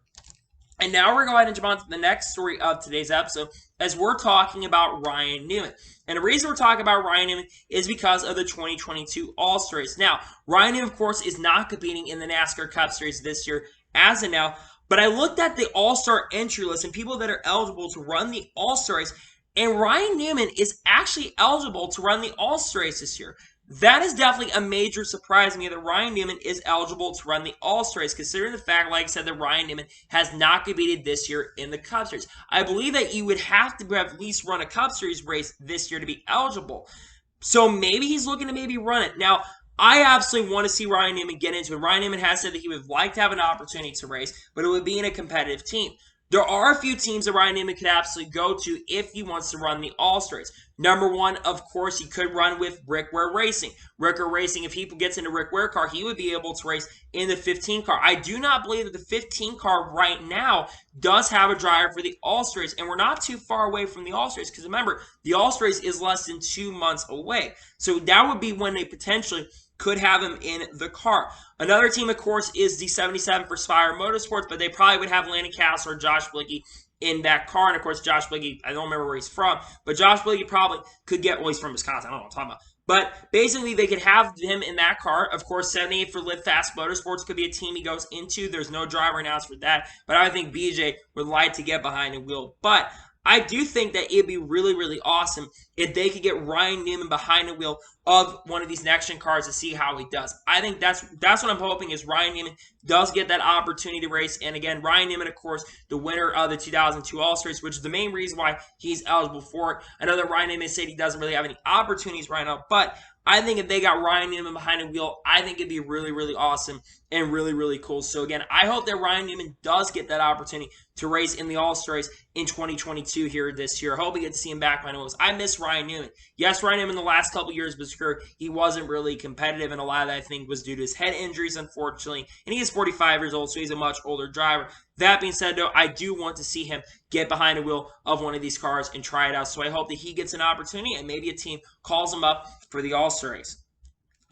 And now we're going to jump on to the next story of today's episode, as we're talking about Ryan Newman. And the reason we're talking about Ryan Newman is because of the 2022 All-Star Race. Now, Ryan Newman, of course, is not competing in the NASCAR Cup Series this year as of now, but I looked at the All-Star entry list and people that are eligible to run the All-Star Race, and Ryan Newman is actually eligible to run the All-Star Race this year. That is definitely a major surprise to me that Ryan Newman is eligible to run the All-Star Race, considering the fact, like I said, that Ryan Newman has not competed this year in the Cup Series. I believe that you would have to have at least run a Cup Series race this year to be eligible. So maybe he's looking to maybe run it. Now, I absolutely want to see Ryan Newman get into it. Ryan Newman has said that he would like to have an opportunity to race, but it would be in a competitive team. There are a few teams that Ryan Newman could absolutely go to if he wants to run the All-Star Race. Number one, of course, he could run with Rick Ware Racing. Rick Ware Racing, if he gets into Rick Ware car, he would be able to race in the 15 car. I do not believe that the 15 car right now does have a driver for the All-Star Race, and we're not too far away from the All-Star Race, because remember, the All-Star Race is less than 2 months away. So that would be when they potentially could have him in the car. Another team, of course, is the 77 for Spire Motorsports, but they probably would have Landon Castle or Josh Blicky in that car. And, of course, Josh Blicky, I don't remember where he's from, but Josh Blicky probably could get, well, he's from Wisconsin. I don't know what I'm talking about. But basically, they could have him in that car. Of course, 78 for Live Fast Motorsports could be a team he goes into. There's no driver announced for that. But I think BJ would like to get behind the wheel. But I do think that it'd be really, really awesome if they could get Ryan Newman behind the wheel of one of these next-gen cars to see how he does. I think that's what I'm hoping, is Ryan Newman does get that opportunity to race. And again, Ryan Newman, of course, the winner of the 2002 All-Stars, which is the main reason why he's eligible for it. I know that Ryan Newman said he doesn't really have any opportunities right now, but I think if they got Ryan Newman behind the wheel, I think it'd be really, really awesome and really, really cool. So again, I hope that Ryan Newman does get that opportunity to race in the All-Star Race in 2022 here this year. I hope we get to see him back by nose. I miss Ryan Newman. Yes, Ryan Newman the last couple years of his career, he wasn't really competitive, and a lot of that, I think, was due to his head injuries, unfortunately. And he is 45 years old, so he's a much older driver. That being said, though, I do want to see him get behind the wheel of one of these cars and try it out. So I hope that he gets an opportunity and maybe a team calls him up for the All-Star Race.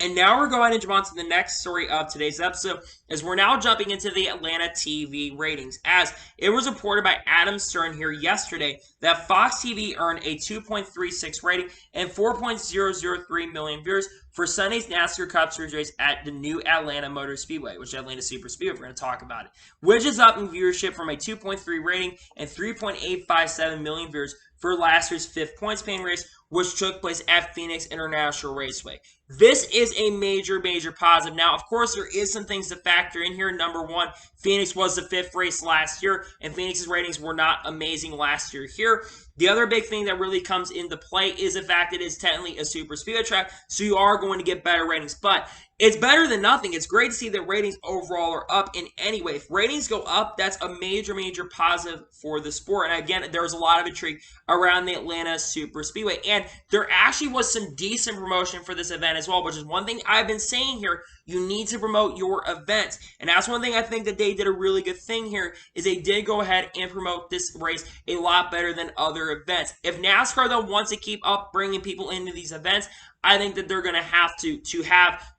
And now we're going to jump on to the next story of today's episode, as we're now jumping into the Atlanta TV ratings, as it was reported by Adam Stern here yesterday that Fox TV earned a 2.36 rating and 4.003 million viewers for Sunday's NASCAR Cup Series race at the new Atlanta Motor Speedway, which is Atlanta Super Speedway. We're going to talk about it, which is up in viewership from a 2.3 rating and 3.857 million viewers for last year's 5th points paying race, which took place at Phoenix International Raceway. This is a major, major positive. Now, of course, there is some things to factor in here. Number one, Phoenix was the 5th race last year, and Phoenix's ratings were not amazing last year here. The other big thing that really comes into play is the fact that it is technically a super speedway track, so you are going to get better ratings. But it's better than nothing. It's great to see that ratings overall are up in any way. If ratings go up, that's a major, major positive for the sport. And again, there's a lot of intrigue around the Atlanta Super Speedway. And there actually was some decent promotion for this event as well, which is one thing I've been saying here. You need to promote your events. And that's one thing I think that they did a really good thing here, is they did go ahead and promote this race a lot better than other events. If NASCAR, though, wants to keep up bringing people into these events, I think that they're going to have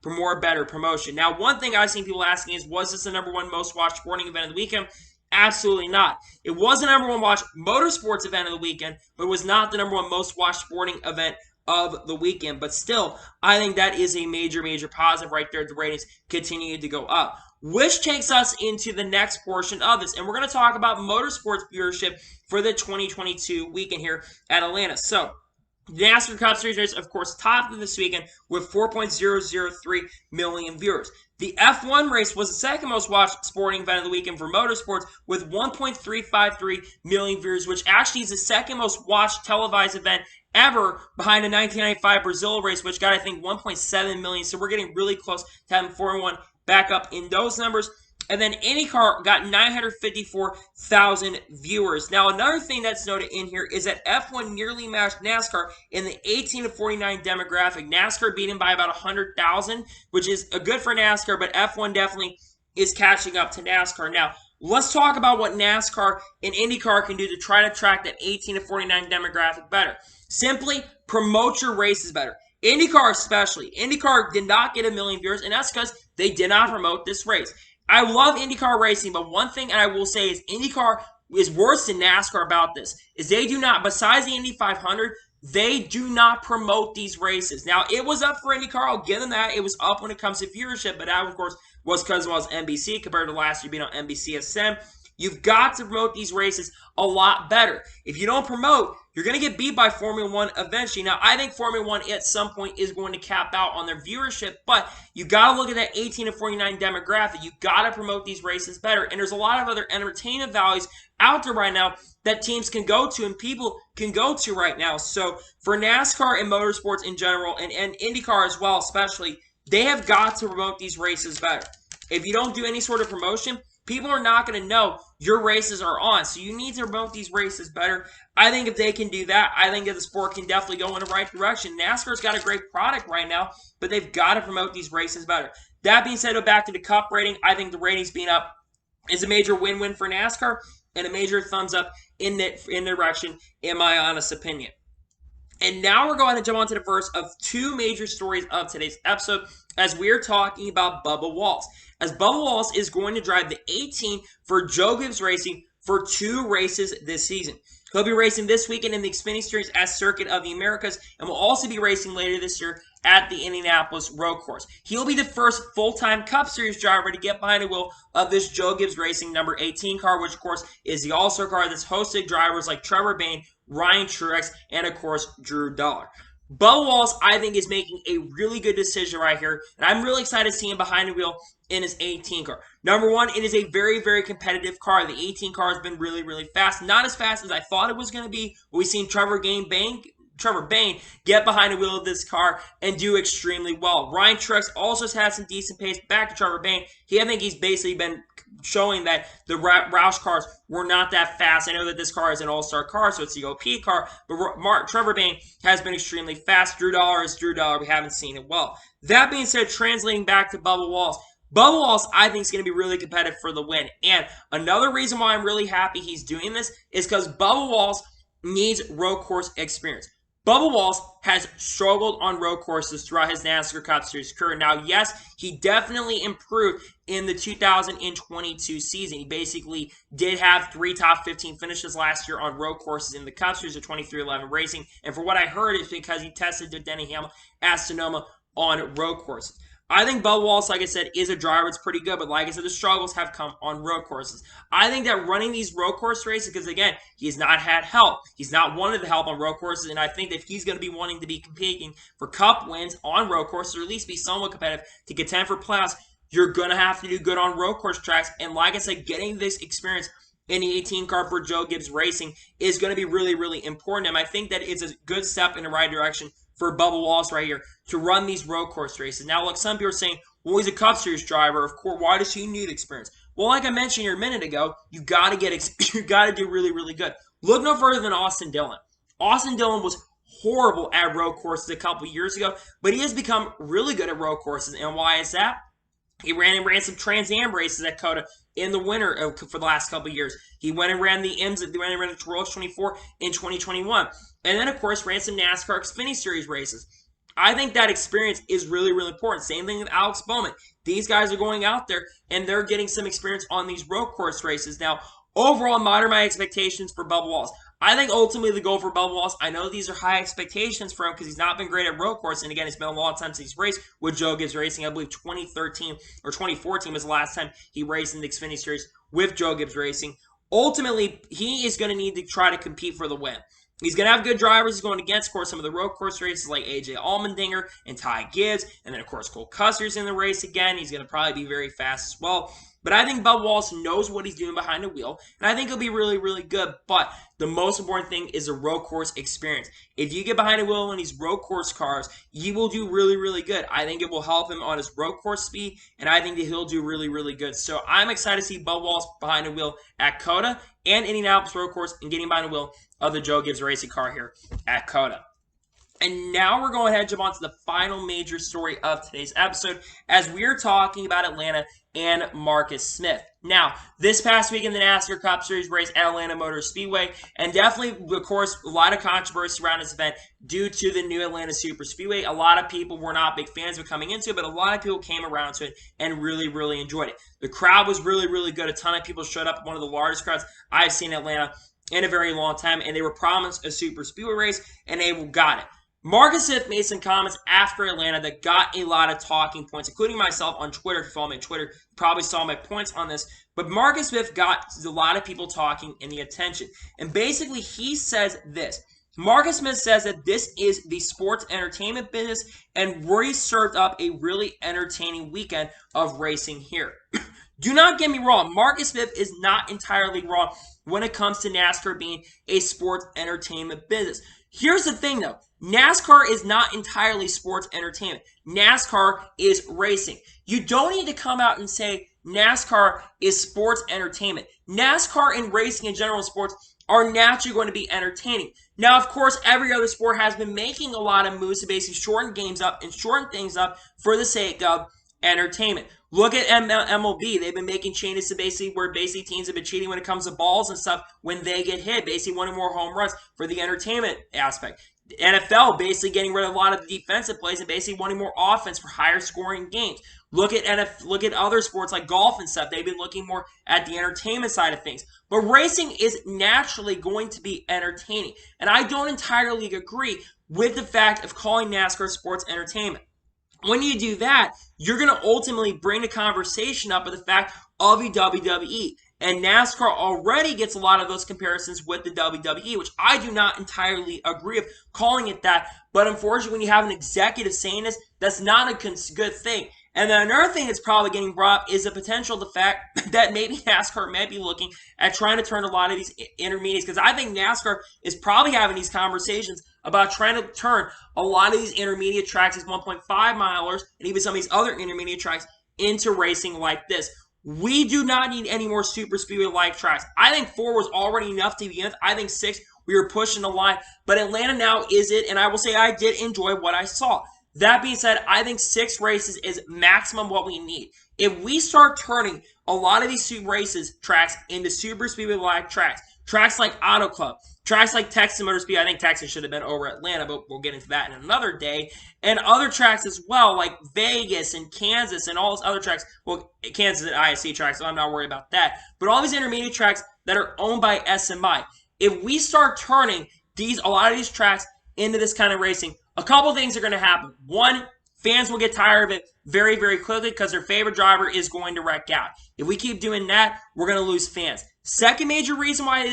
for more better promotion. Now, one thing I've seen people asking is, was this the #1 most watched sporting event of the weekend? Absolutely not. It was the #1 watched motorsports event of the weekend, but it was not the #1 most watched sporting event of the weekend. But still, I think that is a major, major positive right there. The ratings continue to go up, which takes us into the next portion of this. And we're going to talk about motorsports viewership for the 2022 weekend here at Atlanta. So, the NASCAR Cup Series race, of course, topped this weekend with 4.003 million viewers. The F1 race was the second most watched sporting event of the weekend for motorsports with 1.353 million viewers, which actually is the second most watched televised event ever behind the 1995 Brazil race, which got, I think, 1.7 million. So we're getting really close to having Formula 1 back up in those numbers. And then IndyCar got 954,000 viewers. Now, another thing that's noted in here is that F1 nearly matched NASCAR in the 18 to 49 demographic. NASCAR beat him by about 100,000, which is good for NASCAR, but F1 definitely is catching up to NASCAR. Now, let's talk about what NASCAR and IndyCar can do to try to track that 18 to 49 demographic better. Simply promote your races better. IndyCar especially. IndyCar did not get 1 million viewers, and that's because they did not promote this race. I love IndyCar racing, but one thing I will say is IndyCar is worse than NASCAR about this, is they do not, besides the Indy 500, they do not promote these races. Now, it was up for IndyCar. I'll give them that. It was up when it comes to viewership, but that, of course, was because it was NBC compared to last year being on NBCSN. You've got to promote these races a lot better. If you don't promote, you're going to get beat by Formula 1 eventually. Now, I think Formula 1 at some point is going to cap out on their viewership, but you got to look at that 18 to 49 demographic. You got to promote these races better. And there's a lot of other entertainment values out there right now that teams can go to and people can go to right now. So for NASCAR and motorsports in general, and IndyCar as well especially, they have got to promote these races better. If you don't do any sort of promotion, people are not going to know your races are on. So you need to promote these races better. I think if they can do that, I think that the sport can definitely go in the right direction. NASCAR's got a great product right now, but they've got to promote these races better. That being said, back to the Cup rating, I think the ratings being up is a major win-win for NASCAR and a major thumbs up in the direction, in my honest opinion. And now we're going to jump on to the first of two major stories of today's episode as we're talking about Bubba Wallace. As Bubba Wallace is going to drive the 18 for Joe Gibbs Racing for 2 races this season. He'll be racing this weekend in the Xfinity Series at Circuit of the Americas and will also be racing later this year at the Indianapolis Road Course. He'll be the first full-time Cup Series driver to get behind the wheel of this Joe Gibbs Racing number 18 car, which, of course, is the All-Star car that's hosted drivers like Trevor Bayne, Ryan Truex, and, of course, Drew Dollar. Bubba Wallace, I think, is making a really good decision right here, and I'm really excited to see him behind the wheel in his 18 car. Number one, it is a very, very competitive car. The 18 car has been really, really fast. Not as fast as I thought it was going to be. We've seen Trevor Bayne get behind the wheel of this car and do extremely well. Ryan Truex also has had some decent pace. Back to Trevor Bayne. I think he's basically been showing that the Roush cars were not that fast. I know that this car is an all-star car, so it's the OP car, but Trevor Bayne has been extremely fast. Drew Dollar is Drew Dollar. We haven't seen it well. That being said, translating back to Bubba Wallace, I think, is going to be really competitive for the win. And another reason why I'm really happy he's doing this is because Bubba Wallace needs road course experience. Bubba Wallace has struggled on road courses throughout his NASCAR Cup Series career. Now, yes, he definitely improved in the 2022 season. He basically did have 3 top 15 finishes last year on road courses in the Cup Series of 2311 Racing. And for what I heard, it's because he tested to Denny Hamlin at Sonoma on road courses. I think Bubba Wallace, like I said, is a driver. It's pretty good, but like I said, the struggles have come on road courses. I think that running these road course races, because again, he's not had help. He's not wanted the help on road courses, and I think that if he's going to be wanting to be competing for cup wins on road courses, or at least be somewhat competitive to contend for playoffs, you're going to have to do good on road course tracks. And like I said, getting this experience in the 18 car for Joe Gibbs Racing is going to be really, really important. And I think that it's a good step in the right direction for Bubba Wallace right here to run these road course races. Now, look, some people are saying, well, he's a Cup Series driver. Of course, why does he need experience? Well, like I mentioned here a minute ago, you got to do really, really good. Look no further than Austin Dillon. Austin Dillon was horrible at road courses a couple years ago, but he has become really good at road courses. And why is that? He ran some Trans Am races at COTA in the winter for the last couple of years. He went and ran the M's, ran the Royals 24 in 2021. And then, of course, ran some NASCAR Xfinity Series races. I think that experience is really, really important. Same thing with Alex Bowman. These guys are going out there, and they're getting some experience on these road course races. Now, overall, moderate my expectations for Bubba Wallace. I think ultimately the goal for Bubba Wallace, I know these are high expectations for him because he's not been great at road course. And again, it's been a long time since he's raced with Joe Gibbs Racing. I believe 2013 or 2014 was the last time he raced in the Xfinity Series with Joe Gibbs Racing. Ultimately, he is going to need to try to compete for the win. He's going to have good drivers. He's going against, of course, some of the road course races like A.J. Allmendinger and Ty Gibbs. And then, of course, Cole Custer's in the race again. He's going to probably be very fast as well. But I think Bubba Wallace knows what he's doing behind the wheel, and I think he'll be really, really good. But the most important thing is a road course experience. If you get behind the wheel in these road course cars, you will do really, really good. I think it will help him on his road course speed, and I think that he'll do really, really good. So I'm excited to see Bubba Wallace behind the wheel at COTA and Indianapolis road course and getting behind the wheel of the Joe Gibbs Racing car here at COTA. And now we're going ahead and jump on to the final major story of today's episode as we're talking about Atlanta and Marcus Smith. Now, this past week in the NASCAR Cup Series race at Atlanta Motor Speedway, and definitely, of course, a lot of controversy around this event due to the new Atlanta Super Speedway. A lot of people were not big fans of coming into it, but a lot of people came around to it and really, really enjoyed it. The crowd was really, really good. A ton of people showed up. One of the largest crowds I've seen in Atlanta in a very long time, and they were promised a Super Speedway race, and they got it. Marcus Smith made some comments after Atlanta that got a lot of talking points, including myself on Twitter. If you follow me on Twitter, you probably saw my points on this. But Marcus Smith got a lot of people talking in the attention. And basically, he says this. Marcus Smith says that this is the sports entertainment business, and Rory served up a really entertaining weekend of racing here. Do not get me wrong. Marcus Smith is not entirely wrong when it comes to NASCAR being a sports entertainment business. Here's the thing, though. NASCAR is not entirely sports entertainment. NASCAR is racing. You don't need to come out and say NASCAR is sports entertainment. NASCAR and racing in general sports are naturally going to be entertaining. Now, of course, every other sport has been making a lot of moves to basically shorten games up and shorten things up for the sake of entertainment. Look at MLB. They've been making changes to basically where basically teams have been cheating when it comes to balls and stuff when they get hit, basically wanting more home runs for the entertainment aspect. NFL basically getting rid of a lot of the defensive plays and basically wanting more offense for higher scoring games. Look at other sports like golf and stuff. They've been looking more at the entertainment side of things. But racing is naturally going to be entertaining. And I don't entirely agree with the fact of calling NASCAR sports entertainment. When you do that, you're going to ultimately bring the conversation up of the fact of the WWE. And NASCAR already gets a lot of those comparisons with the WWE, which I do not entirely agree with calling it that. But unfortunately, when you have an executive saying this, that's not a good thing. And then another thing that's probably getting brought up is the potential, the fact that maybe NASCAR might be looking at trying to turn a lot of these intermediates, because I think NASCAR is probably having these conversations about trying to turn a lot of these intermediate tracks, these 1.5 milers, and even some of these other intermediate tracks into racing like this. We do not need any more super speedway-like tracks. I think 4 was already enough to begin with. I think 6, we were pushing the line. But Atlanta now is it, and I will say I did enjoy what I saw. That being said, I think 6 races is maximum what we need. If we start turning a lot of these races tracks into super speedway-like tracks, tracks like Auto Club, tracks like Texas Motor Speed, I think Texas should have been over Atlanta, but we'll get into that in another day. And other tracks as well, like Vegas and Kansas and all those other tracks. Well, Kansas is an ISC track, so I'm not worried about that. But all these intermediate tracks that are owned by SMI. If we start turning a lot of these tracks into this kind of racing, a couple things are going to happen. One, fans will get tired of it very, very quickly because their favorite driver is going to wreck out. If we keep doing that, we're going to lose fans. Second major reason why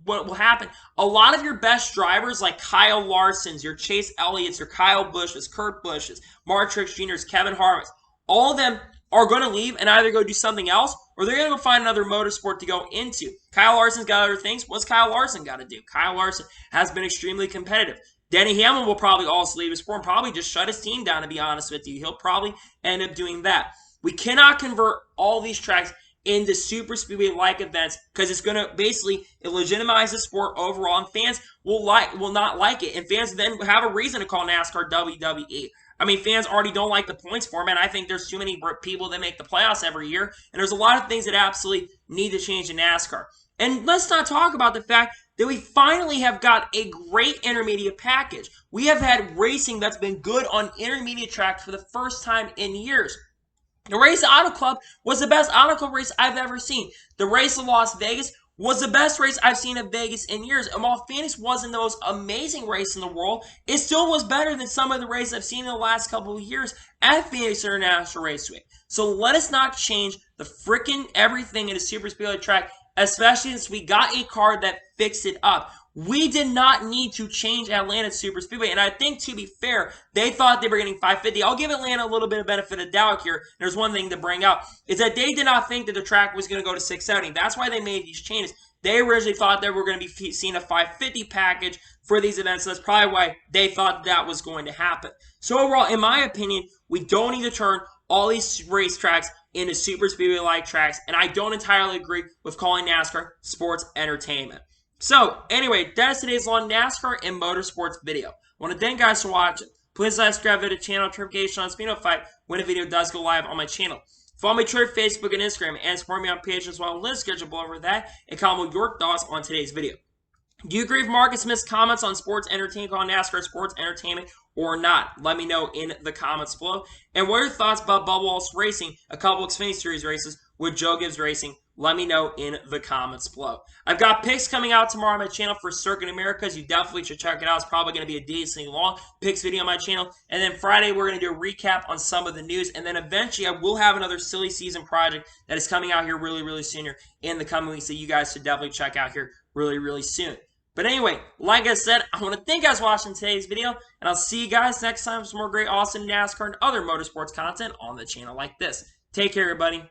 what will happen, a lot of your best drivers like Kyle Larson's, your Chase Elliott's, your Kyle Busch's, Kurt Busch's, Mark Truex Jr.'s, Kevin Harvick's, all of them are going to leave and either go do something else or they're going to go find another motorsport to go into. Kyle Larson's got other things. What's Kyle Larson got to do? Kyle Larson has been extremely competitive. Denny Hamlin will probably also leave his sport and probably just shut his team down, to be honest with you. He'll probably end up doing that. We cannot convert all these tracks into super speedway-like events because it's going to basically legitimize the sport overall, and fans will not like it, and fans then have a reason to call NASCAR WWE. I mean, fans already don't like the points format. I think there's too many people that make the playoffs every year, and there's a lot of things that absolutely need to change in NASCAR. And let's not talk about the fact that we finally have got a great intermediate package. We have had racing that's been good on intermediate tracks for the first time in years. The Race Auto Club was the best auto club race I've ever seen. The Race of Las Vegas was the best race I've seen at Vegas in years. And while Phoenix wasn't the most amazing race in the world, it still was better than some of the races I've seen in the last couple of years at Phoenix International Raceway. So let us not change the frickin' everything in a super speedway track, especially since we got a car that fixed it up. We did not need to change Atlanta Super Speedway, and I think, to be fair, they thought they were getting 550. I'll give Atlanta a little bit of benefit of doubt here. There's one thing to bring up, is that they did not think that the track was going to go to 670. That's why they made these changes. They originally thought they were going to be seeing a 550 package for these events, so that's probably why they thought that was going to happen. So overall, in my opinion, we don't need to turn all these racetracks into super speedway-like tracks, and I don't entirely agree with calling NASCAR sports entertainment. So, anyway, that's today's long NASCAR and motorsports video. I want to thank you guys for watching. Please subscribe to the channel, notification on Speedo Fight when a video does go live on my channel. Follow me on Twitter, Facebook, and Instagram, and support me on Patreon as well. Let's schedule below over that and comment your thoughts on today's video. Do you agree with Marcus Smith's comments on sports entertainment, calling NASCAR sports entertainment, or not? Let me know in the comments below. And what are your thoughts about Bubba Wallace racing a couple Xfinity Series races with Joe Gibbs Racing? Let me know in the comments below. I've got picks coming out tomorrow on my channel for Circuit Americas. You definitely should check it out. It's probably going to be a decently long picks video on my channel. And then Friday, we're going to do a recap on some of the news. And then eventually, I will have another silly season project that is coming out here really, really soon here in the coming weeks that you guys should definitely check out here really, really soon. But anyway, like I said, I want to thank you guys for watching today's video. And I'll see you guys next time for some more great, awesome NASCAR and other motorsports content on the channel like this. Take care, everybody.